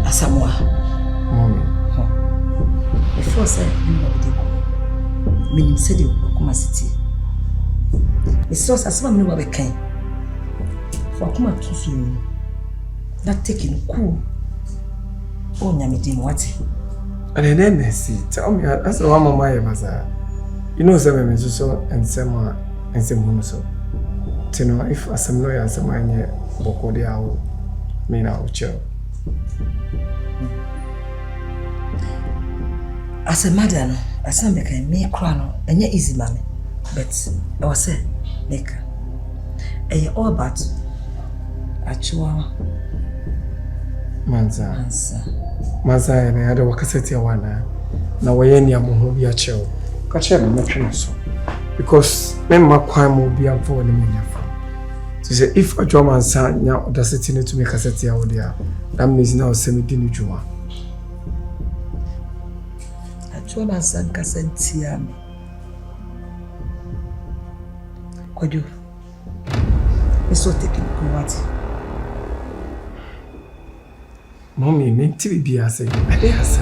Asamoah. Mommy. Before say me said you come city. It's so asama me no be kan. For come to so that taking cool. Oh nyamedi mo what? And then see, tell me that's one mama maza. You know some me so and some so. You know if some lawyer some anye boko dey awo me na ucho. As a mother no, as I make me cry no, enye easy mommy. But I was say make all about ADJOA Manza ene ada wakaseti ya wana na wayeni ya muhu bi achew ka che me metwe so because me makwan mo bi amfo ne munyafa so say if ADJOA Mansa nya odaseti ne to me kaseti ya wodia that means now semi di ni djuma ADJOA Mansa kaseti ya me kwajo eso taking what Mommy, me TV ase. Ade ase.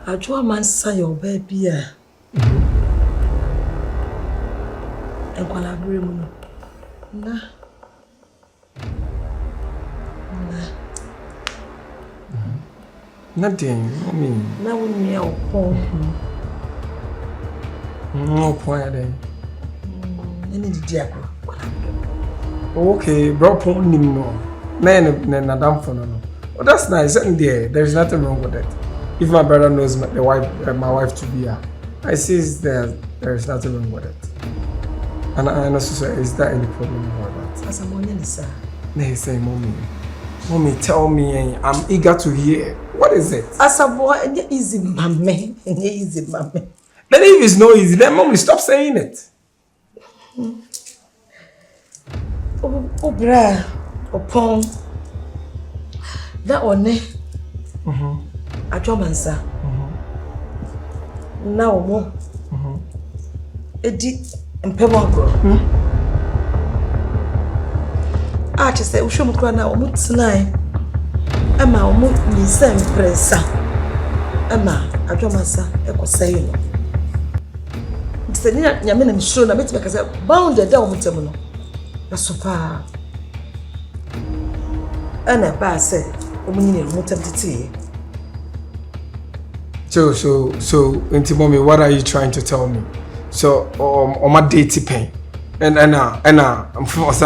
ADJOA Mansa your baby a. Enkwala bere mu na. Nothing, mommy. Na woni ya opon. No point there. Any di akọ. Okay, bro, pon nim no. Na dam for no. Oh, that's nice. There is nothing wrong with that. If my brother knows my wife to be here, I see there is nothing wrong with it. And I also say, is there any problem about that? As a morning, sir. They say, mommy, tell me. I'm eager to hear. What is it? As a boy, easy, mommy. Easy, mommy. Then if it's not easy, then mommy, stop saying it. Oh, bra, upon that one, ADJOA Mansa. Now, more. Edi mpemagro. Ah, just say, Usho mukra na omu tonight. Emma omu ni sempresa. Emma, ADJOA Mansa, eko say no. Mse ni nyame na misho na meti beka say bound da omu temu no. Na sofa. Ana ba say omu ni omu temu titi. So, Auntie Mommy, what are you trying to tell me? So, on my dating pain, and I'm